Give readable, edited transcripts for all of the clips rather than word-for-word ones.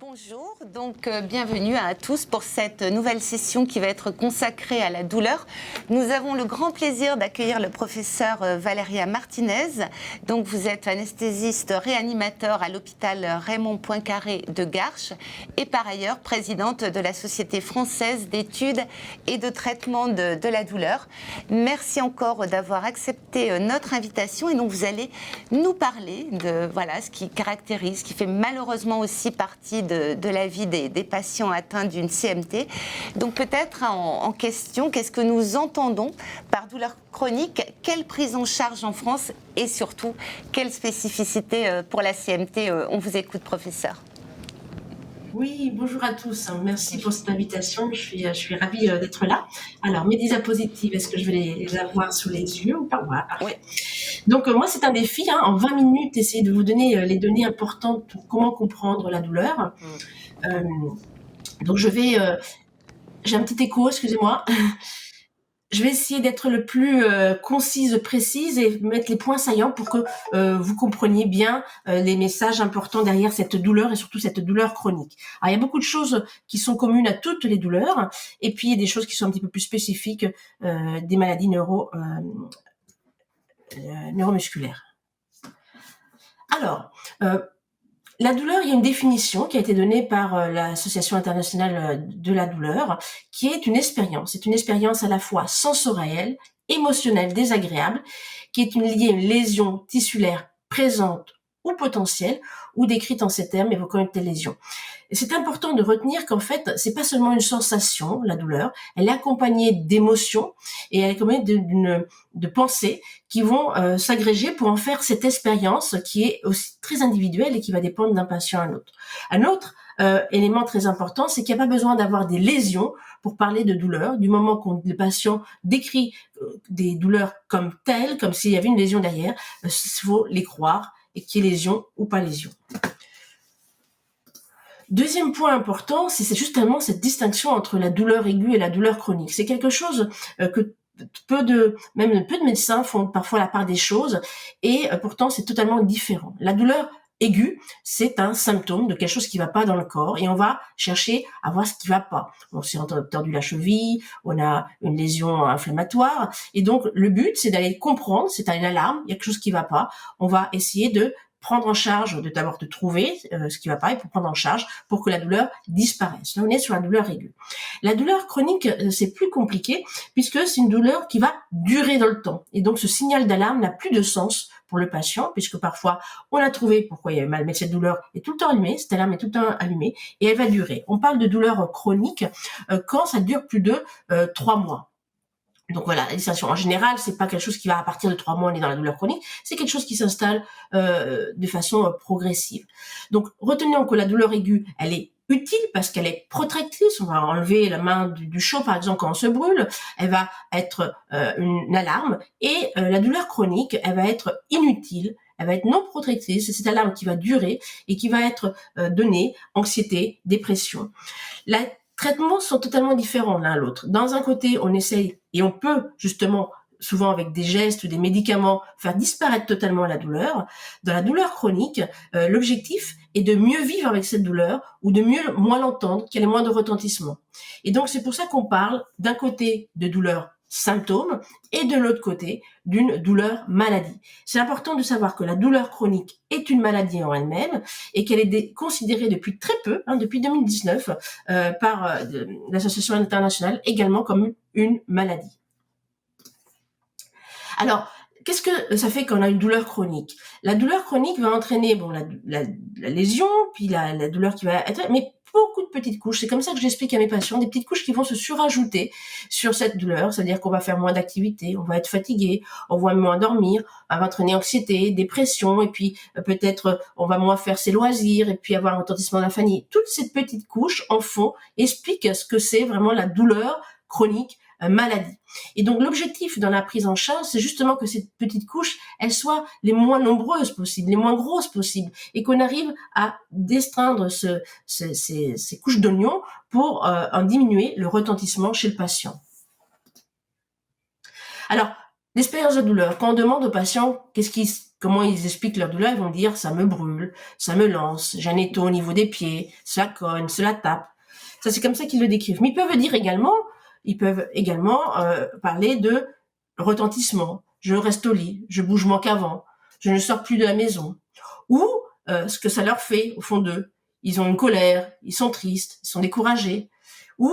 Bonjour, bienvenue à tous pour cette nouvelle session qui va être consacrée à la douleur. Nous avons le grand plaisir d'accueillir le professeur Valeria Martinez. Donc vous êtes anesthésiste réanimateur à l'hôpital Raymond Poincaré de Garches et par ailleurs présidente de la Société française d'études et de traitement de la douleur. Merci encore d'avoir accepté notre invitation et donc vous allez nous parler de ce qui caractérise, ce qui fait malheureusement aussi partie de la vie des patients atteints d'une CMT. Donc peut-être en question, qu'est-ce que nous entendons par douleur chronique? Quelle prise en charge en France et surtout, quelle spécificité pour la CMT? On vous écoute, professeur. Oui, bonjour à tous. Merci pour cette invitation. Je suis ravie d'être là. Alors, mes diapositives, est-ce que je vais les avoir sous les yeux ou pas? Voilà, parfait. Oui. Donc, moi, c'est un défi. En 20 minutes, essayer de vous donner les données importantes pour comment comprendre la douleur. Donc, j'ai un petit écho, excusez-moi. Je vais essayer d'être le plus concise, précise et mettre les points saillants pour que vous compreniez bien les messages importants derrière cette douleur et surtout cette douleur chronique. Alors, il y a beaucoup de choses qui sont communes à toutes les douleurs et puis il y a des choses qui sont un petit peu plus spécifiques des maladies neuromusculaires. Alors, la douleur, il y a une définition qui a été donnée par l'Association internationale de la douleur, qui est une expérience. C'est une expérience à la fois sensorielle, émotionnelle, désagréable, qui est liée à une lésion tissulaire présente ou potentielle, ou décrite en ces termes évoquant une telle lésion. Et c'est important de retenir qu'en fait, c'est pas seulement une sensation, la douleur, elle est accompagnée d'émotions et elle est accompagnée de pensées qui vont s'agréger pour en faire cette expérience qui est aussi très individuelle et qui va dépendre d'un patient à un autre. Un autre élément très important, c'est qu'il n'y a pas besoin d'avoir des lésions pour parler de douleur. Du moment que le patient décrit des douleurs comme telles, comme s'il y avait une lésion derrière, il faut les croire et qu'il y ait lésion ou pas lésion. Deuxième point important, c'est justement cette distinction entre la douleur aiguë et la douleur chronique. C'est quelque chose que peu de médecins font parfois la part des choses et pourtant c'est totalement différent. La douleur aiguë, c'est un symptôme de quelque chose qui va pas dans le corps et on va chercher à voir ce qui va pas. On s'est tordu la cheville, on a une lésion inflammatoire et donc le but c'est d'aller comprendre, c'est une alarme, il y a quelque chose qui va pas. On va essayer de prendre en charge, d'abord de trouver ce qui va pas et pour prendre en charge pour que la douleur disparaisse. Là, on est sur la douleur aiguë. La douleur chronique, c'est plus compliqué puisque c'est une douleur qui va durer dans le temps. Et donc, ce signal d'alarme n'a plus de sens pour le patient puisque parfois, on a trouvé pourquoi il y avait mal, mais cette douleur est tout le temps allumée, cette alarme est tout le temps allumée et elle va durer. On parle de douleur chronique quand ça dure plus de 3 mois. Donc voilà, la distinction. En général, c'est pas quelque chose qui va à partir de 3 mois, on est dans la douleur chronique, c'est quelque chose qui s'installe de façon progressive. Donc retenons que la douleur aiguë, elle est utile parce qu'elle est protectrice. On va enlever la main du chaud, par exemple, quand on se brûle. Elle va être une alarme. Et la douleur chronique, elle va être inutile. Elle va être non protectrice. C'est cette alarme qui va durer et qui va être donnée, anxiété, dépression. Les traitements sont totalement différents l'un à l'autre. Dans un côté, on essaye et on peut justement souvent avec des gestes ou des médicaments faire disparaître totalement la douleur. Dans la douleur chronique, l'objectif est de mieux vivre avec cette douleur ou de moins l'entendre, qu'elle ait moins de retentissement. Et donc c'est pour ça qu'on parle d'un côté de douleur symptôme et de l'autre côté d'une douleur maladie. C'est important de savoir que la douleur chronique est une maladie en elle-même et qu'elle est considérée depuis très peu, depuis 2019, par l'Association internationale également comme une maladie. Alors, qu'est-ce que ça fait quand on a une douleur chronique? La douleur chronique va entraîner la lésion, puis la douleur qui va être, mais beaucoup de petites couches. C'est comme ça que j'explique à mes patients, des petites couches qui vont se surajouter sur cette douleur, c'est-à-dire qu'on va faire moins d'activité, on va être fatigué, on va moins dormir, on va entraîner anxiété, dépression, et puis peut-être on va moins faire ses loisirs, et puis avoir un retentissement de la famille. Toutes ces petites couches, en fond, expliquent ce que c'est vraiment la douleur chronique maladie. Et donc l'objectif dans la prise en charge, c'est justement que ces petites couches, elles soient les moins nombreuses possibles, les moins grosses possibles, et qu'on arrive à destreindre ces couches d'oignons pour en diminuer le retentissement chez le patient. Alors, l'expérience de douleur, quand on demande au patient qu'est-ce qui comment ils expliquent leur douleur, ils vont dire ça me brûle, ça me lance, j'ai un étau au niveau des pieds, cela cogne, cela tape. Ça, c'est comme ça qu'ils le décrivent. Mais ils peuvent également parler de retentissement. Je reste au lit, je bouge moins qu'avant, je ne sors plus de la maison. Ou ce que ça leur fait au fond d'eux. Ils ont une colère, ils sont tristes, ils sont découragés. Ou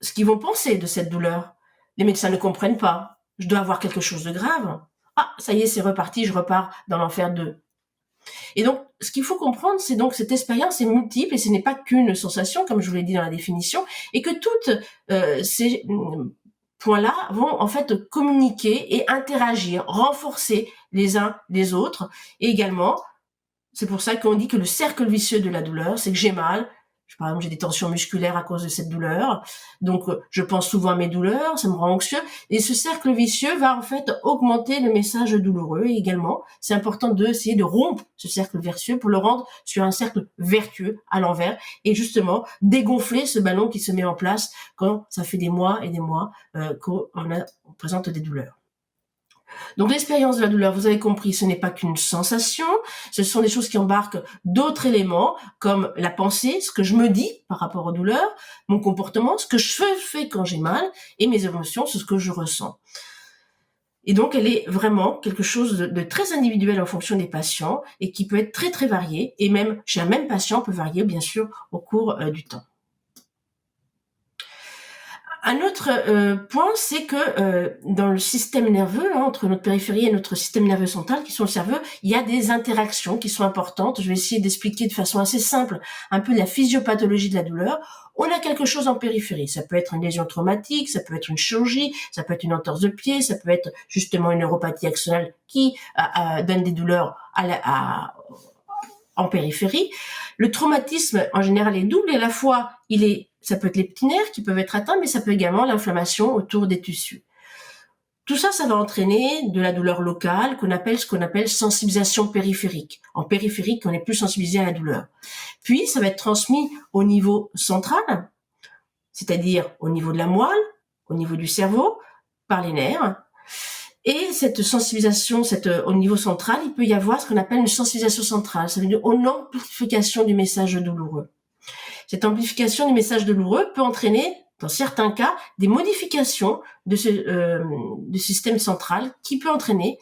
ce qu'ils vont penser de cette douleur. Les médecins ne comprennent pas. Je dois avoir quelque chose de grave. Ah, ça y est, c'est reparti, je repars dans l'enfer 2. Et donc, ce qu'il faut comprendre, c'est donc cette expérience est multiple et ce n'est pas qu'une sensation, comme je vous l'ai dit dans la définition, et que toutes ces points-là vont en fait communiquer et interagir, renforcer les uns les autres. Et également, c'est pour ça qu'on dit que le cercle vicieux de la douleur, c'est que j'ai mal, par exemple, j'ai des tensions musculaires à cause de cette douleur, donc je pense souvent à mes douleurs, ça me rend anxieux, et ce cercle vicieux va en fait augmenter le message douloureux. Et également, c'est important d'essayer de rompre ce cercle vicieux pour le rendre sur un cercle vertueux à l'envers, et justement dégonfler ce ballon qui se met en place quand ça fait des mois et des mois qu'on présente des douleurs. Donc l'expérience de la douleur, vous avez compris, ce n'est pas qu'une sensation, ce sont des choses qui embarquent d'autres éléments comme la pensée, ce que je me dis par rapport aux douleurs, mon comportement, ce que je fais quand j'ai mal, et mes émotions, c'est ce que je ressens. Et donc elle est vraiment quelque chose de très individuel en fonction des patients et qui peut être très très varié, et même chez un même patient peut varier bien sûr au cours du temps. Un autre point, c'est que dans le système nerveux, entre notre périphérie et notre système nerveux central, qui sont le cerveau, il y a des interactions qui sont importantes. Je vais essayer d'expliquer de façon assez simple un peu la physiopathologie de la douleur. On a quelque chose en périphérie. Ça peut être une lésion traumatique, ça peut être une chirurgie, ça peut être une entorse de pied, ça peut être justement une neuropathie axonale qui donne des douleurs en périphérie. Le traumatisme, en général, est double et à la fois, ça peut être les petits nerfs qui peuvent être atteints, mais ça peut également l'inflammation autour des tissus. Tout ça, ça va entraîner de la douleur locale ce qu'on appelle sensibilisation périphérique. En périphérique, on est plus sensibilisé à la douleur. Puis, ça va être transmis au niveau central, c'est-à-dire au niveau de la moelle, au niveau du cerveau, par les nerfs. Et cette sensibilisation, au niveau central, il peut y avoir ce qu'on appelle une sensibilisation centrale. Ça veut dire une amplification du message douloureux. Cette amplification du message douloureux peut entraîner, dans certains cas, des modifications de du système central qui peut entraîner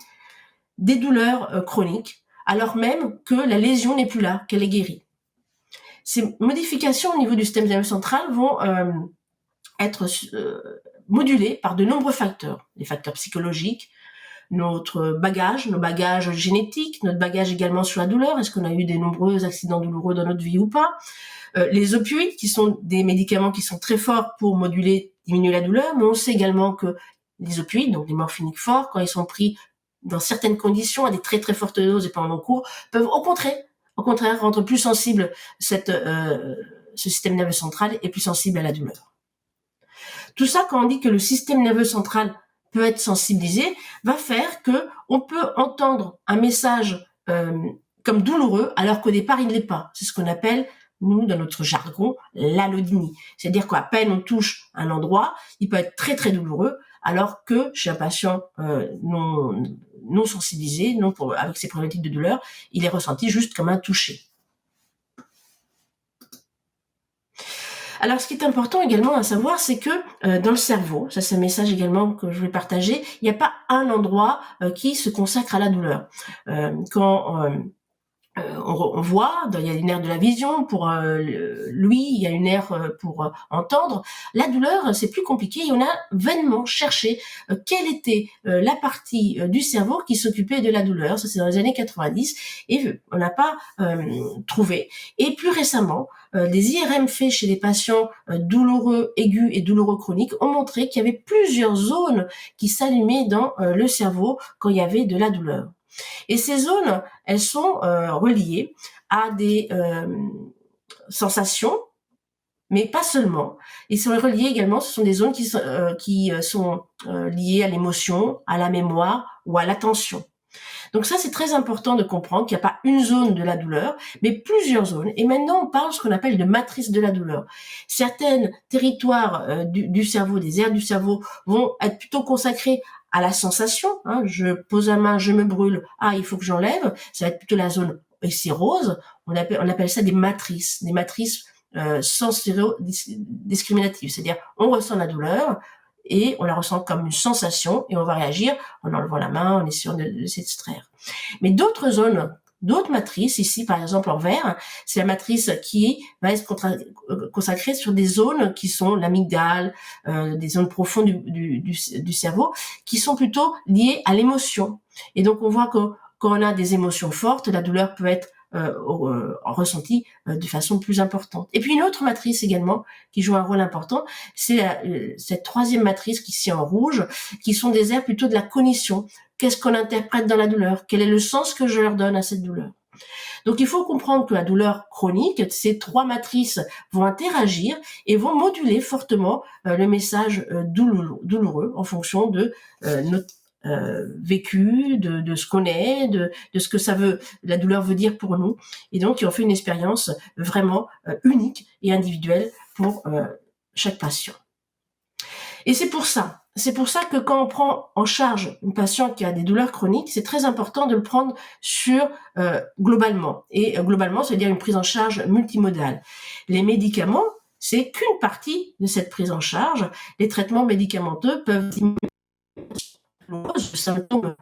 des douleurs chroniques, alors même que la lésion n'est plus là, qu'elle est guérie. Ces modifications au niveau du système nerveux central vont être modulées par de nombreux facteurs, des facteurs psychologiques, nos bagages génétiques, notre bagage également sur la douleur. Est-ce qu'on a eu des nombreux accidents douloureux dans notre vie ou pas? Les opioïdes, qui sont des médicaments qui sont très forts pour diminuer la douleur, mais on sait également que les opioïdes, donc les morphiniques forts, quand ils sont pris dans certaines conditions, à des très très fortes doses et pendant long cours, peuvent au contraire rendre plus sensible ce système nerveux central et plus sensible à la douleur. Tout ça, quand on dit que le système nerveux central peut être sensibilisé, va faire que on peut entendre un message comme douloureux, alors qu'au départ, il ne l'est pas. C'est ce qu'on appelle, nous, dans notre jargon, l'allodynie. C'est-à-dire qu'à peine on touche un endroit, il peut être très très douloureux, alors que chez un patient non sensibilisé, avec ses problématiques de douleur, il est ressenti juste comme un toucher. Alors, ce qui est important également à savoir, c'est que dans le cerveau, ça c'est un message également que je voulais partager, il n'y a pas un endroit qui se consacre à la douleur. Quand on voit, il y a une aire de la vision pour l'ouïe, il y a une aire pour entendre. La douleur, c'est plus compliqué et on a vainement cherché quelle était la partie du cerveau qui s'occupait de la douleur. Ça, c'est dans les années 90 et on n'a pas trouvé. Et plus récemment, les IRM faits chez les patients douloureux aigus et douloureux chroniques ont montré qu'il y avait plusieurs zones qui s'allumaient dans le cerveau quand il y avait de la douleur. Et ces zones, elles sont reliées à des sensations, mais pas seulement. Ils sont reliés également, ce sont des zones qui sont liées à l'émotion, à la mémoire ou à l'attention. Donc ça, c'est très important de comprendre qu'il n'y a pas une zone de la douleur, mais plusieurs zones. Et maintenant, on parle de ce qu'on appelle de matrice de la douleur. Certains territoires du cerveau, des aires du cerveau, vont être plutôt consacrés à la sensation. Je pose la main, je me brûle, il faut que j'enlève. Ça va être plutôt la zone ici rose. On appelle ça des matrices sensoriodiscriminatives. C'est-à-dire, on ressent la douleur et on la ressent comme une sensation et on va réagir en enlevant la main, en essayant de s'extraire. Mais d'autres matrices, ici par exemple en vert, c'est la matrice qui va être consacrée sur des zones qui sont l'amygdale, des zones profondes du cerveau, qui sont plutôt liées à l'émotion. Et donc on voit que quand on a des émotions fortes, la douleur peut être ressentie de façon plus importante. Et puis une autre matrice également qui joue un rôle important, c'est cette troisième matrice qui est ici en rouge, qui sont des aires plutôt de la cognition. Qu'est-ce qu'on interprète dans la douleur? Quel est le sens que je leur donne à cette douleur? Donc il faut comprendre que la douleur chronique, ces trois matrices vont interagir et vont moduler fortement le message douloureux en fonction de notre vécu, de ce qu'on est, de ce que la douleur veut dire pour nous. Et donc, on fait une expérience vraiment unique et individuelle pour chaque patient. Et c'est pour ça que quand on prend en charge une patiente qui a des douleurs chroniques, c'est très important de le prendre globalement. Et globalement, c'est-à-dire une prise en charge multimodale. Les médicaments, c'est qu'une partie de cette prise en charge. Les traitements médicamenteux peuvent diminuer le symptôme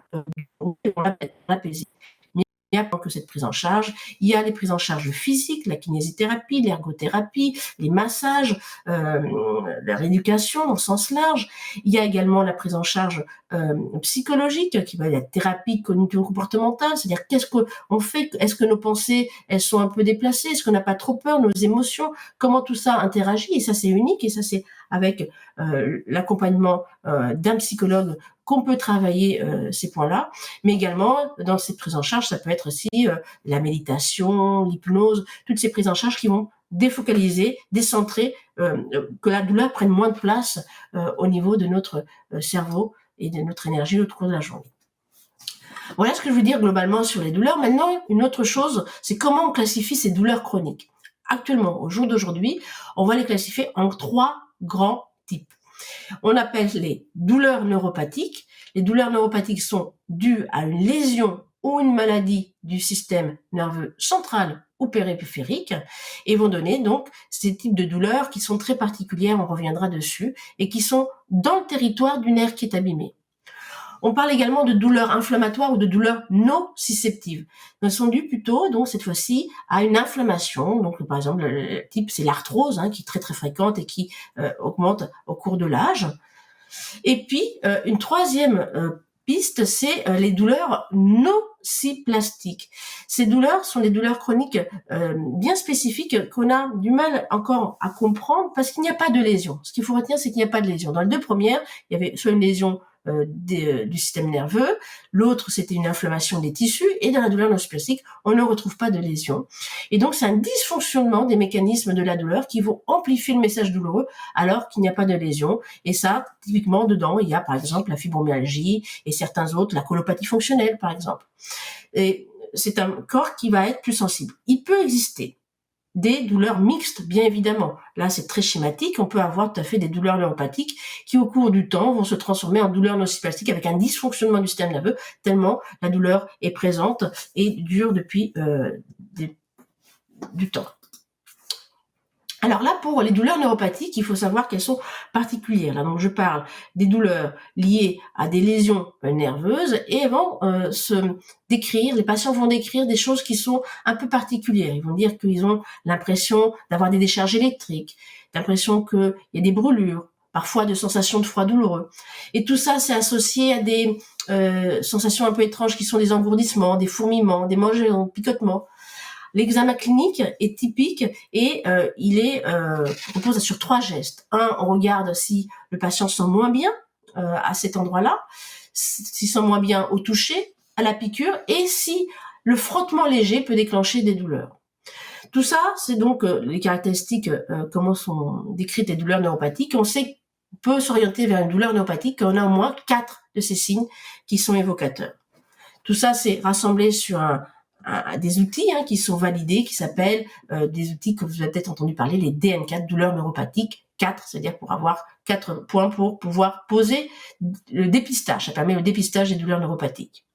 l'apaisir. Mais il y a pas que cette prise en charge, il y a les prises en charge physiques, la kinésithérapie, l'ergothérapie, les massages, la rééducation au sens large. Il y a également la prise en charge psychologique, qui va être la thérapie cognitivo-comportementale, c'est-à-dire qu'est-ce qu'on fait, est-ce que nos pensées, elles sont un peu déplacées, est-ce qu'on n'a pas trop peur, nos émotions, comment tout ça interagit, et ça c'est unique, et ça c'est avec l'accompagnement d'un psychologue qu'on peut travailler ces points-là, mais également dans ces prises en charge, ça peut être aussi la méditation, l'hypnose, toutes ces prises en charge qui vont défocaliser, décentrer, que la douleur prenne moins de place au niveau de notre cerveau et de notre énergie au cours de la journée. Voilà ce que je veux dire globalement sur les douleurs. Maintenant, une autre chose, c'est comment on classifie ces douleurs chroniques. Actuellement, au jour d'aujourd'hui, on va les classifier en 3 grands types. On appelle les douleurs neuropathiques. Les douleurs neuropathiques sont dues à une lésion ou une maladie du système nerveux central ou périphérique et vont donner donc ces types de douleurs qui sont très particulières, on reviendra dessus, et qui sont dans le territoire du nerf qui est abîmé. On parle également de douleurs inflammatoires ou de douleurs nociceptives. Elles sont dues plutôt, donc cette fois-ci, à une inflammation. Donc par exemple, le type c'est l'arthrose, qui est très très fréquente et qui augmente au cours de l'âge. Et puis une troisième piste, c'est les douleurs nociplastiques. Ces douleurs sont des douleurs chroniques bien spécifiques qu'on a du mal encore à comprendre parce qu'il n'y a pas de lésion. Ce qu'il faut retenir, c'est qu'il n'y a pas de lésion. Dans les deux premières, il y avait soit une lésion du système nerveux, l'autre c'était une inflammation des tissus, et dans la douleur nociplastique, on ne retrouve pas de lésion. Et donc c'est un dysfonctionnement des mécanismes de la douleur qui vont amplifier le message douloureux alors qu'il n'y a pas de lésion. Et ça, typiquement, dedans, il y a par exemple la fibromyalgie et certains autres, la colopathie fonctionnelle par exemple. Et c'est un corps qui va être plus sensible. Il peut exister des douleurs mixtes, bien évidemment. Là, c'est très schématique. On peut avoir tout à fait des douleurs neuropathiques qui, au cours du temps, vont se transformer en douleurs nociplastiques avec un dysfonctionnement du système nerveux, tellement la douleur est présente et dure depuis du temps. Alors là, pour les douleurs neuropathiques, il faut savoir qu'elles sont particulières. Là, donc je parle des douleurs liées à des lésions nerveuses et elles vont les patients vont décrire des choses qui sont un peu particulières. Ils vont dire qu'ils ont l'impression d'avoir des décharges électriques, l'impression qu'il y a des brûlures, parfois de sensations de froid douloureux. Et tout ça, c'est associé à des sensations un peu étranges qui sont des engourdissements, des fourmillements, des mangements, picotements. L'examen clinique est typique et il repose sur 3 gestes. On regarde si le patient se sent moins bien à cet endroit-là, s'il se sent moins bien au toucher, à la piqûre, et si le frottement léger peut déclencher des douleurs. Tout ça, c'est donc les caractéristiques, comment sont décrites les douleurs neuropathiques. On sait qu'on peut s'orienter vers une douleur neuropathique quand on a au moins 4 de ces signes qui sont évocateurs. Tout ça, c'est rassemblé sur un des outils qui sont validés, qui s'appellent des outils que vous avez peut-être entendu parler, les DN4, douleurs neuropathiques 4, c'est-à-dire pour avoir 4 points pour pouvoir poser le dépistage. Ça permet le dépistage des douleurs neuropathiques.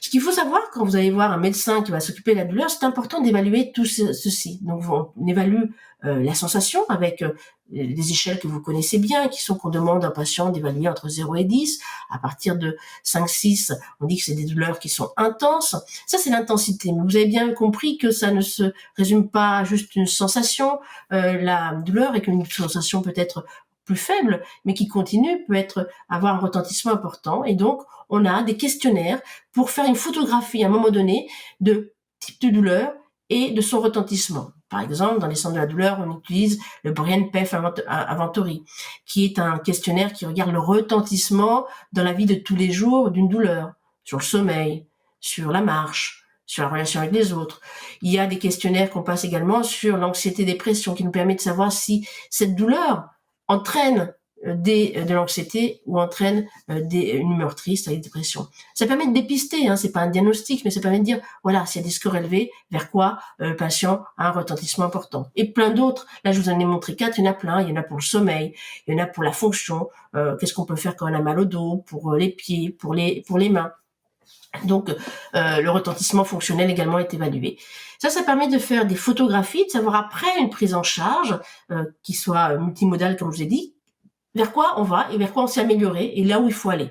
Ce qu'il faut savoir quand vous allez voir un médecin qui va s'occuper de la douleur, c'est important d'évaluer tout ceci. Donc on évalue la sensation avec des échelles que vous connaissez bien, qui sont qu'on demande à un patient d'évaluer entre 0 et 10. À partir de 5-6, on dit que c'est des douleurs qui sont intenses. Ça, c'est l'intensité. Mais vous avez bien compris que ça ne se résume pas à juste une sensation. La douleur est une sensation peut-être plus faible, mais qui continue, peut avoir un retentissement important. Et donc, on a des questionnaires pour faire une photographie à un moment donné de type de douleur et de son retentissement. Par exemple, dans les centres de la douleur, on utilise le Brian-PEF Inventory, qui est un questionnaire qui regarde le retentissement dans la vie de tous les jours d'une douleur, sur le sommeil, sur la marche, sur la relation avec les autres. Il y a des questionnaires qu'on passe également sur l'anxiété-dépression, qui nous permet de savoir si cette douleur entraîne de l'anxiété ou entraîne une humeur triste, avec dépression. Ça permet de dépister, c'est pas un diagnostic, mais ça permet de dire, voilà, s'il y a des scores élevés, vers quoi le patient a un retentissement important. Et plein d'autres. Là, je vous en ai montré 4, il y en a plein. Il y en a pour le sommeil, il y en a pour la fonction, qu'est-ce qu'on peut faire quand on a mal au dos, pour les pieds, pour les mains. Donc, le retentissement fonctionnel également est évalué. Ça permet de faire des photographies, de savoir après une prise en charge, qui soit multimodale, comme je vous ai dit, vers quoi on va et vers quoi on s'est amélioré et là où il faut aller.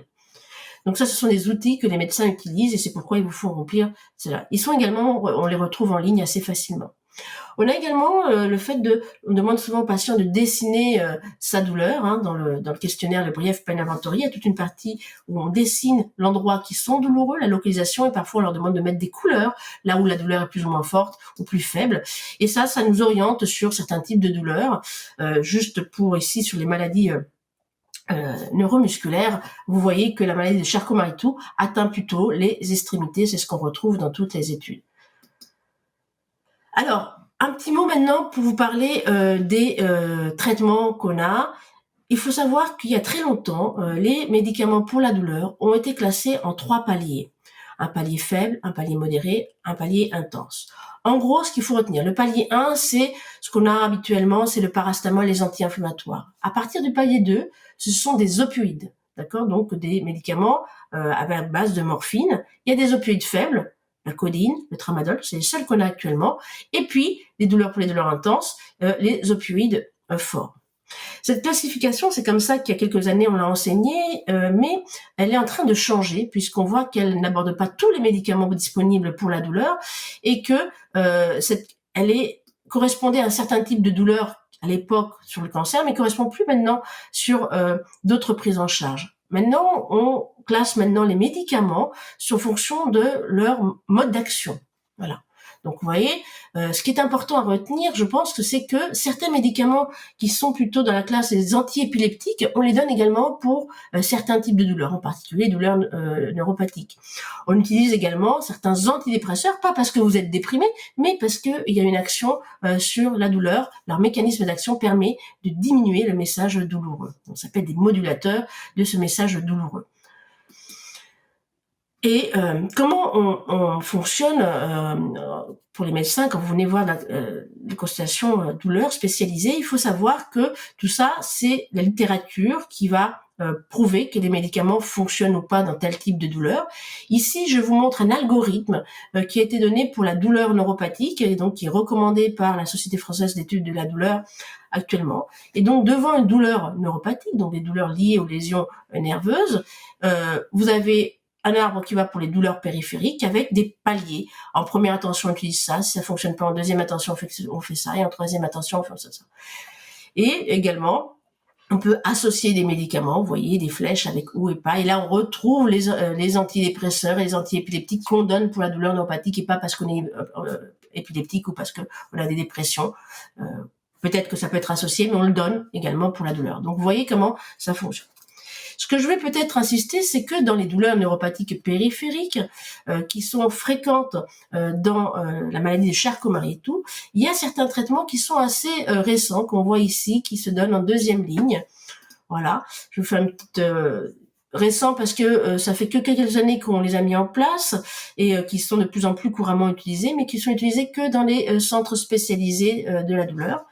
Donc ça, ce sont des outils que les médecins utilisent et c'est pourquoi il vous faut remplir cela. Ils sont également, on les retrouve en ligne assez facilement. On a également le fait on demande souvent aux patients de dessiner sa douleur. Dans le questionnaire, le Brief Pain Inventory, il y a toute une partie où on dessine l'endroit qui sont douloureux, la localisation, et parfois on leur demande de mettre des couleurs là où la douleur est plus ou moins forte ou plus faible. Et ça nous oriente sur certains types de douleurs. Juste pour ici, sur les maladies neuromusculaires, vous voyez que la maladie de Charcot-Marie-Tooth atteint plutôt les extrémités. C'est ce qu'on retrouve dans toutes les études. Alors, un petit mot maintenant pour vous parler des traitements qu'on a. Il faut savoir qu'il y a très longtemps, les médicaments pour la douleur ont été classés en 3 paliers. Un palier faible, un palier modéré, un palier intense. En gros, ce qu'il faut retenir, le palier 1, c'est ce qu'on a habituellement, c'est le paracétamol, les anti-inflammatoires. À partir du palier 2, ce sont des opioïdes, d'accord? Donc des médicaments à base de morphine. Il y a des opioïdes faibles, la codeine, le tramadol, c'est les seuls qu'on a actuellement. Et puis, les douleurs pour les douleurs intenses, les opioïdes forts. Cette classification, c'est comme ça qu'il y a quelques années, on l'a enseignée, mais elle est en train de changer puisqu'on voit qu'elle n'aborde pas tous les médicaments disponibles pour la douleur et que correspondait à un certain type de douleur à l'époque sur le cancer, mais correspond plus maintenant sur d'autres prises en charge. Maintenant, on classe les médicaments sur fonction de leur mode d'action. Voilà. Donc, vous voyez, ce qui est important à retenir, je pense que c'est que certains médicaments qui sont plutôt dans la classe des antiépileptiques, on les donne également pour certains types de douleurs, en particulier douleurs neuropathiques. On utilise également certains antidépresseurs, pas parce que vous êtes déprimé, mais parce qu'il y a une action sur la douleur. Leur mécanisme d'action permet de diminuer le message douloureux. Donc, ça s'appelle des modulateurs de ce message douloureux. Et comment on fonctionne pour les médecins quand vous venez voir des consultations douleur spécialisées, il faut savoir que tout ça, c'est la littérature qui va prouver que les médicaments fonctionnent ou pas dans tel type de douleur. Ici, je vous montre un algorithme qui a été donné pour la douleur neuropathique et donc qui est recommandé par la Société française d'études de la douleur actuellement. Et donc, devant une douleur neuropathique, donc des douleurs liées aux lésions nerveuses, vous avez un arbre qui va pour les douleurs périphériques avec des paliers. En première attention, on utilise ça. Si ça fonctionne pas, en deuxième attention, on fait ça. Et en troisième attention, on fait ça. Et également, on peut associer des médicaments, vous voyez, des flèches avec ou et pas. Et là, on retrouve les antidépresseurs et les antiépileptiques qu'on donne pour la douleur neuropathique et pas parce qu'on est épileptique ou parce qu'on a des dépressions. Peut-être que ça peut être associé, mais on le donne également pour la douleur. Donc, vous voyez comment ça fonctionne. Ce que je vais peut-être insister, c'est que dans les douleurs neuropathiques périphériques, qui sont fréquentes dans la maladie de Charcot-Marie-Tooth, il y a certains traitements qui sont assez récents, qu'on voit ici, qui se donnent en deuxième ligne. Voilà, je vous fais une petite récents parce que ça fait que quelques années qu'on les a mis en place et qui sont de plus en plus couramment utilisés, mais qui sont utilisés que dans les centres spécialisés de la douleur.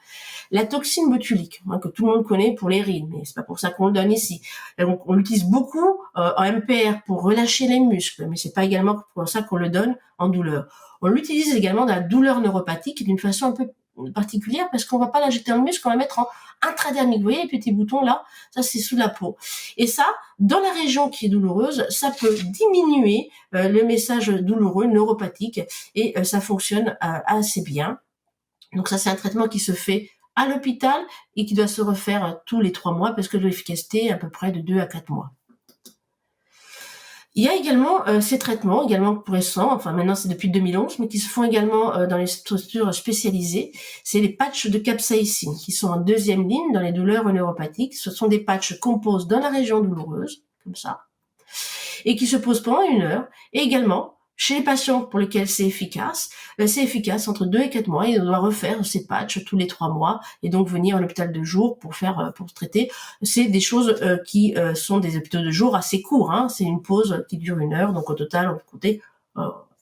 La toxine botulique, que tout le monde connaît pour les rides, mais c'est pas pour ça qu'on le donne ici. Donc, on l'utilise beaucoup en MPR pour relâcher les muscles, mais c'est pas également pour ça qu'on le donne en douleur. On l'utilise également dans la douleur neuropathique d'une façon un peu particulière parce qu'on va pas l'injecter dans le muscle, on va mettre en intradermique. Vous voyez les petits boutons là, ça c'est sous la peau. Et ça, dans la région qui est douloureuse, ça peut diminuer le message douloureux neuropathique et ça fonctionne assez bien. Donc ça, c'est un traitement qui se fait à l'hôpital et qui doit se refaire tous les 3 mois parce que l'efficacité est à peu près de 2 à 4 mois. Il y a également ces traitements, également pour récents, enfin maintenant c'est depuis 2011, mais qui se font également dans les structures spécialisées. C'est les patchs de capsaïcine qui sont en deuxième ligne dans les douleurs neuropathiques. Ce sont des patchs qu'on pose dans la région douloureuse, comme ça, et qui se posent pendant 1 heure. Et également, chez les patients pour lesquels c'est efficace entre 2 et 4 mois. Et on doit refaire ces patchs tous les 3 mois et donc venir en hôpital de jour pour traiter. C'est des choses qui sont des hôpitaux de jour assez courts. C'est une pause qui dure 1 heure. Donc au total, on peut compter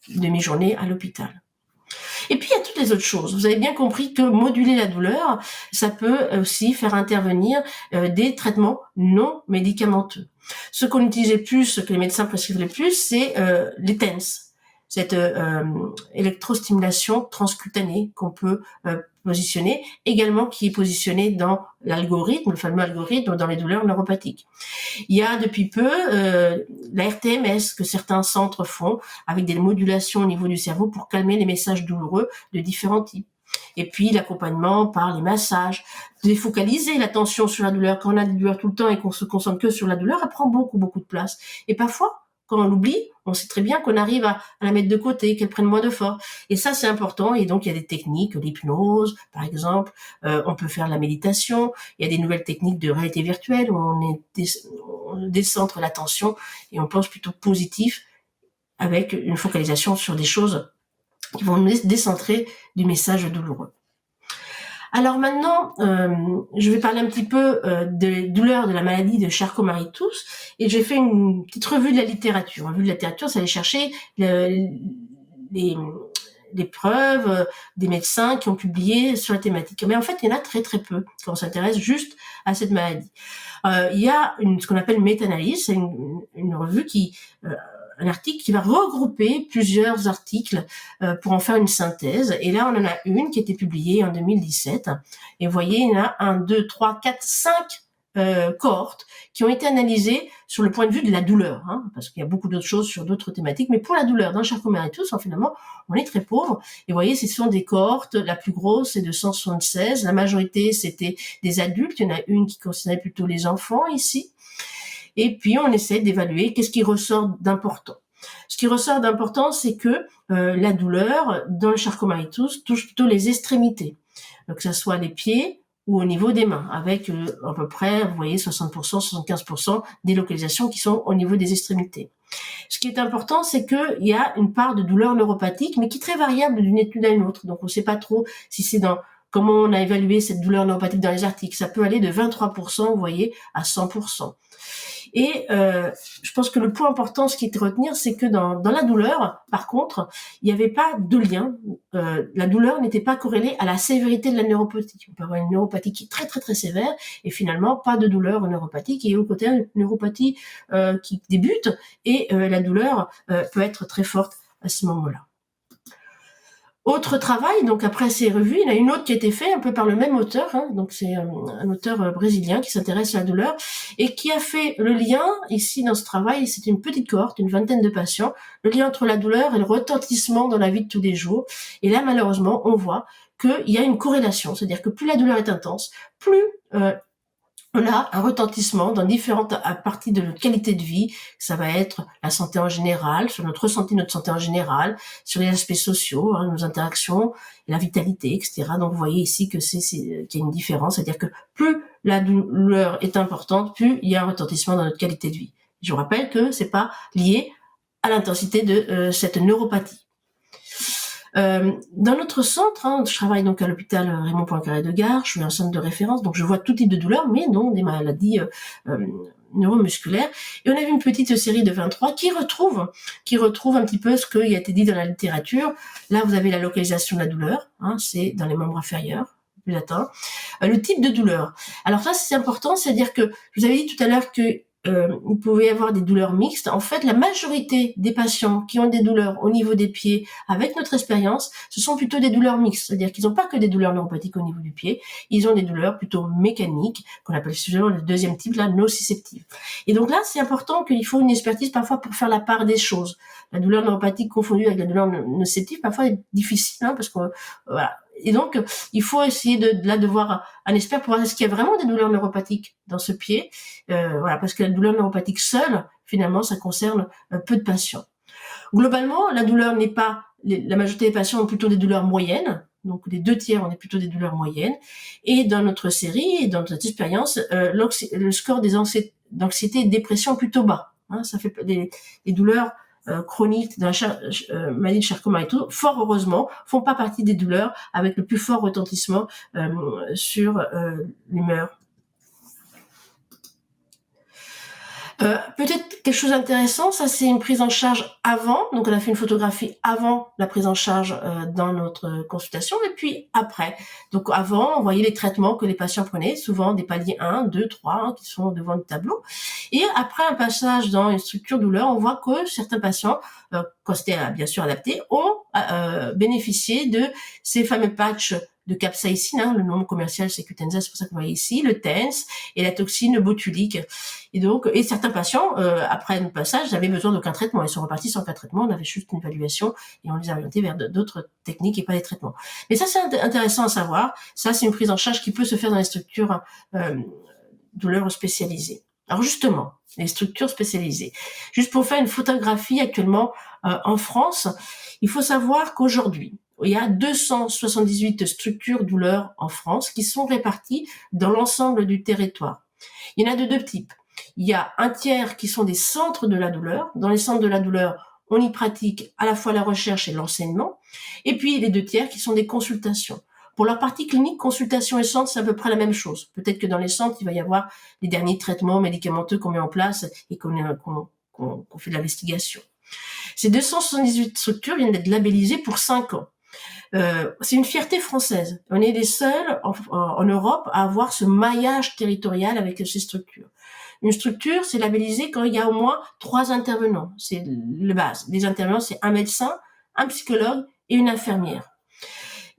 demi-journée à l'hôpital. Et puis, il y a toutes les autres choses. Vous avez bien compris que moduler la douleur, ça peut aussi faire intervenir des traitements non médicamenteux. Ce qu'on utilisait plus, ce que les médecins prescrivaient le plus, c'est les TENS, cette électrostimulation transcutanée qu'on peut positionner, également qui est positionnée dans l'algorithme, le fameux algorithme dans les douleurs neuropathiques. Il y a depuis peu la RTMS que certains centres font avec des modulations au niveau du cerveau pour calmer les messages douloureux de différents types. Et puis l'accompagnement par les massages, défocaliser l'attention sur la douleur. Quand on a des douleurs tout le temps et qu'on se concentre que sur la douleur, elle prend beaucoup de place. Et parfois, quand on l'oublie, on sait très bien qu'on arrive à la mettre de côté, qu'elle prenne moins de force. Et ça, c'est important. Et donc, il y a des techniques, l'hypnose, par exemple. On peut faire la méditation. Il y a des nouvelles techniques de réalité virtuelle où on décentre l'attention et on pense plutôt positif avec une focalisation sur des choses qui vont nous décentrer du message douloureux. Alors maintenant, je vais parler un petit peu des douleurs de la maladie de Charcot-Marie-Tooth et j'ai fait une petite revue de la littérature. Une revue de la littérature, ça allait chercher les preuves des médecins qui ont publié sur la thématique. Mais en fait, il y en a très peu quand on s'intéresse juste à cette maladie. Il y a ce qu'on appelle méta-analyse, c'est une revue un article qui va regrouper plusieurs articles pour en faire une synthèse. Et là, on en a une qui a été publiée en 2017. Et vous voyez, il y en a 1, 2, 3, 4, 5 cohortes qui ont été analysées sur le point de vue de la douleur, parce qu'il y a beaucoup d'autres choses sur d'autres thématiques. Mais pour la douleur, dans le Charcot-Marie-Tooth, finalement, on est très pauvre. Et vous voyez, ce sont des cohortes. La plus grosse, c'est de 176. La majorité, c'était des adultes. Il y en a une qui concernait plutôt les enfants ici. Et puis, on essaie d'évaluer qu'est-ce qui ressort d'important. Ce qui ressort d'important, c'est que la douleur, dans le Charcot-Marie-Tooth, touche plutôt les extrémités, que ce soit les pieds ou au niveau des mains, avec à peu près, vous voyez, 60%, 75% des localisations qui sont au niveau des extrémités. Ce qui est important, c'est qu'il y a une part de douleur neuropathique, mais qui est très variable d'une étude à une autre. Donc, on ne sait pas trop si c'est comment on a évalué cette douleur neuropathique dans les articles. Ça peut aller de 23%, vous voyez, à 100%. Et je pense que le point important, ce qui est à retenir, c'est que dans la douleur, par contre, il n'y avait pas de lien. La douleur n'était pas corrélée à la sévérité de la neuropathie. On peut avoir une neuropathie qui est très sévère et finalement pas de douleur neuropathique. Et au côté, une neuropathie qui débute et la douleur peut être très forte à ce moment-là. Autre travail, donc après ces revues, il y en a une autre qui a été faite un peu par le même auteur, donc c'est un auteur brésilien qui s'intéresse à la douleur et qui a fait le lien, ici dans ce travail, c'est une petite cohorte, une vingtaine de patients, le lien entre la douleur et le retentissement dans la vie de tous les jours. Et là, malheureusement, on voit qu'il y a une corrélation, c'est-à-dire que plus la douleur est intense, plus on a un retentissement dans différentes parties de notre qualité de vie. Ça va être la santé en général, sur notre santé en général, sur les aspects sociaux, nos interactions, la vitalité, etc. Donc, vous voyez ici que qu'il y a une différence. C'est-à-dire que plus la douleur est importante, plus il y a un retentissement dans notre qualité de vie. Je vous rappelle que c'est pas lié à l'intensité de cette neuropathie. Dans notre centre, je travaille donc à l'hôpital Raymond Poincaré de Gare, je suis un centre de référence, donc je vois tout type de douleurs, mais non des maladies neuromusculaire. Et on a vu une petite série de 23 qui retrouve un petit peu ce qui a été dit dans la littérature. Là, vous avez la localisation de la douleur, c'est dans les membres inférieurs, plus latin. Le type de douleur. Alors ça, c'est important, c'est-à-dire que je vous avais dit tout à l'heure que vous pouvez avoir des douleurs mixtes. En fait, la majorité des patients qui ont des douleurs au niveau des pieds, avec notre expérience, ce sont plutôt des douleurs mixtes. C'est-à-dire qu'ils n'ont pas que des douleurs neuropathiques au niveau du pied, ils ont des douleurs plutôt mécaniques, qu'on appelle souvent le deuxième type, la nociceptive. Et donc là, c'est important qu'il faut une expertise parfois pour faire la part des choses. La douleur neuropathique confondue avec la douleur nociceptive, parfois est difficile, parce que voilà. Et donc, il faut essayer de voir un expert pour voir est-ce qu'il y a vraiment des douleurs neuropathiques dans ce pied. Voilà, parce que la douleur neuropathique seule, finalement, ça concerne peu de patients. Globalement, la douleur n'est pas... La majorité des patients ont plutôt des douleurs moyennes. Donc, les 2/3, on est plutôt des douleurs moyennes. Et dans notre série, et dans notre expérience, le score d'anxiété et de dépression est plutôt bas. Ça fait des douleurs chroniques dans la maladie de Charcot-Marie et tout, fort heureusement, font pas partie des douleurs avec le plus fort retentissement sur l'humeur. Peut-être quelque chose d'intéressant, ça c'est une prise en charge avant, donc on a fait une photographie avant la prise en charge dans notre consultation, et puis après. Donc avant, on voyait les traitements que les patients prenaient, souvent des paliers 1, 2, 3 qui sont devant le tableau. Et après un passage dans une structure douleur, on voit que certains patients, quand c'était bien sûr adapté, ont bénéficié de ces fameux patchs de capsaïcine, le nom commercial c'est Qutenza, c'est pour ça que vous voyez ici, le TENS et la toxine botulique. Et certains patients, après le passage, n'avaient besoin d'aucun traitement. Ils sont repartis sans aucun traitement, on avait juste une évaluation et on les a orientés vers d'autres techniques et pas des traitements. Mais ça, c'est intéressant à savoir. Ça, c'est une prise en charge qui peut se faire dans les structures douleurs spécialisées. Alors justement, les structures spécialisées. Juste pour faire une photographie actuellement en France, il faut savoir qu'aujourd'hui, il y a 278 structures douleurs en France qui sont réparties dans l'ensemble du territoire. Il y en a de deux types. Il y a un tiers qui sont des centres de la douleur. Dans les centres de la douleur, on y pratique à la fois la recherche et l'enseignement. Et puis les 2 tiers qui sont des consultations. Pour leur partie clinique, consultation et centre, c'est à peu près la même chose. Peut-être que dans les centres, il va y avoir les derniers traitements médicamenteux qu'on met en place et qu'on fait de l'investigation. Ces 278 structures viennent d'être labellisées pour 5 ans. C'est une fierté française. On est les seuls en Europe à avoir ce maillage territorial avec ces structures. Une structure, c'est labellisé quand il y a au moins 3 intervenants. C'est le base. Les intervenants, c'est un médecin, un psychologue et une infirmière.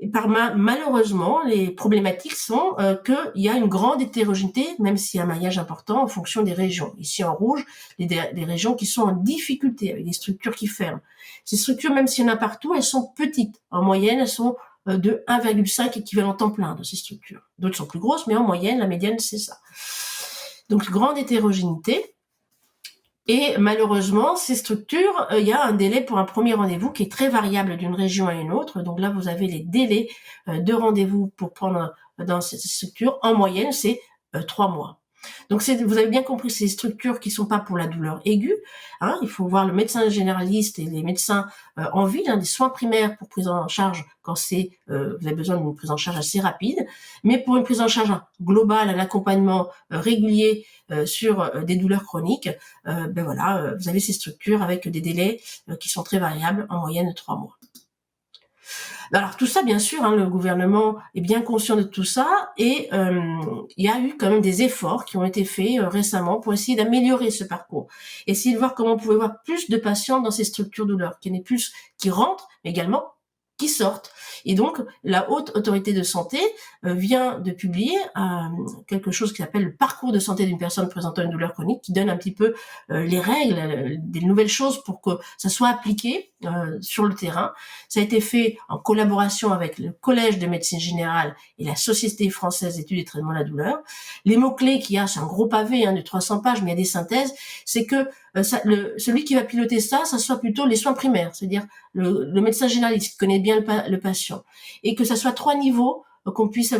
Et malheureusement, les problématiques sont qu'il y a une grande hétérogénéité, même s'il y a un maillage important en fonction des régions. Ici en rouge, les régions qui sont en difficulté, avec des structures qui ferment. Ces structures, même s'il y en a partout, elles sont petites. En moyenne, elles sont de 1,5 équivalent temps plein de ces structures. D'autres sont plus grosses, mais en moyenne, la médiane, c'est ça. Donc, grande hétérogénéité. Et malheureusement, ces structures, il y a un délai pour un premier rendez-vous qui est très variable d'une région à une autre. Donc là, vous avez les délais de rendez-vous pour prendre dans ces structures. En moyenne, c'est 3 mois. Donc vous avez bien compris, c'est des structures qui sont pas pour la douleur aiguë. Il faut voir le médecin généraliste et les médecins en ville, des soins primaires pour prise en charge quand vous avez besoin d'une prise en charge assez rapide. Mais pour une prise en charge globale, un accompagnement régulier sur des douleurs chroniques, vous avez ces structures avec des délais qui sont très variables, en moyenne 3 mois. Alors tout ça, bien sûr, le gouvernement est bien conscient de tout ça et il y a eu quand même des efforts qui ont été faits récemment pour essayer d'améliorer ce parcours. Essayer de voir comment on pouvait voir plus de patients dans ces structures douleurs, qu'il y en ait plus qui rentrent, mais également qui sortent. Et donc, la Haute Autorité de Santé vient de publier quelque chose qui s'appelle le parcours de santé d'une personne présentant une douleur chronique, qui donne un petit peu les règles, des nouvelles choses pour que ça soit appliqué sur le terrain. Ça a été fait en collaboration avec le Collège de médecine générale et la Société française d'études et traitements de la douleur. Les mots-clés qu'il y a, c'est un gros pavé de 300 pages, mais il y a des synthèses, c'est que celui qui va piloter ça soit plutôt les soins primaires, c'est-à-dire le médecin généraliste qui connaît bien le patient, et que ça soit 3 niveaux qu'on puisse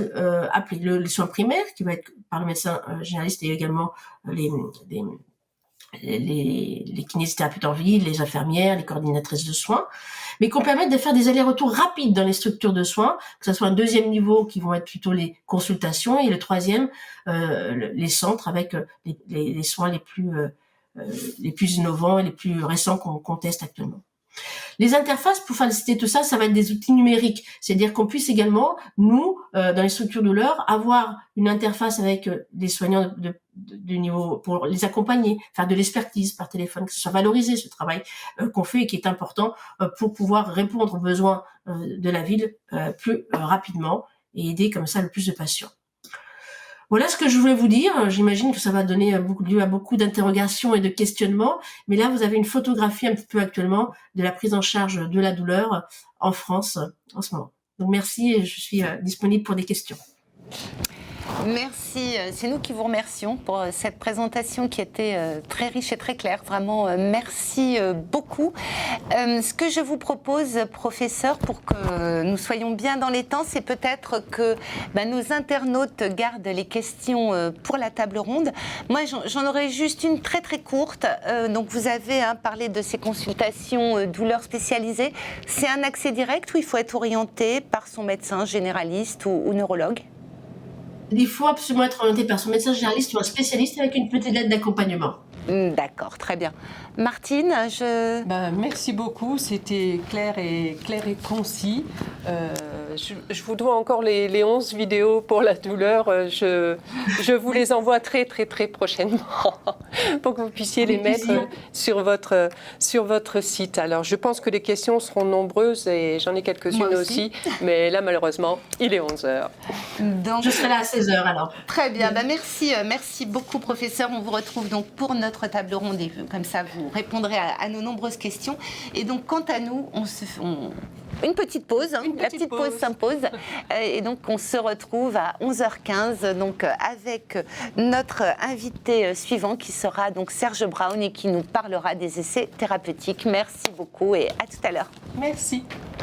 appeler les soins primaires, qui va être par le médecin généraliste, et également les kinésithérapeutes en ville, les infirmières, les coordinatrices de soins, mais qu'on permette de faire des allers-retours rapides dans les structures de soins, que ce soit un deuxième niveau qui vont être plutôt les consultations et le troisième, les centres avec les soins les plus innovants et les plus récents qu'on teste actuellement. Les interfaces, pour faciliter tout ça, ça va être des outils numériques. C'est-à-dire qu'on puisse également, nous, dans les structures de douleur, avoir une interface avec des soignants de niveau pour les accompagner, faire de l'expertise par téléphone, que ce soit valorisé ce travail qu'on fait et qui est important pour pouvoir répondre aux besoins de la ville plus rapidement et aider comme ça le plus de patients. Voilà ce que je voulais vous dire. J'imagine que ça va donner lieu à beaucoup d'interrogations et de questionnements. Mais là, vous avez une photographie un petit peu actuellement de la prise en charge de la douleur en France en ce moment. Donc merci et je suis disponible pour des questions. Merci, c'est nous qui vous remercions pour cette présentation qui était très riche et très claire. Vraiment, merci beaucoup. Ce que je vous propose, professeur, pour que nous soyons bien dans les temps, c'est peut-être que nos internautes gardent les questions pour la table ronde. Moi, j'en aurais juste une très très courte. Donc, vous avez parlé de ces consultations douleurs spécialisées. C'est un accès direct ou il faut être orienté par son médecin généraliste ou neurologue ? Il faut absolument être orienté par son médecin généraliste ou un spécialiste avec une petite lettre d'accompagnement. D'accord, très bien. Martine, merci beaucoup, c'était clair et concis. Je vous dois encore les 11 vidéos pour la douleur. Je vous les envoie très prochainement pour que vous puissiez les mettre sur votre site. Alors, je pense que les questions seront nombreuses et j'en ai quelques-unes aussi. Mais là, malheureusement, il est 11h. Donc, je serai là à 16h alors. Très bien, merci beaucoup, professeur. On vous retrouve donc pour notre table ronde et comme ça, vous répondrez à nos nombreuses questions. Et donc, quant à nous, une petite pause, la petite pause s'impose. Et donc, on se retrouve à 11h15 donc, avec notre invité suivant qui sera donc Serge Brown et qui nous parlera des essais thérapeutiques. Merci beaucoup et à tout à l'heure. Merci.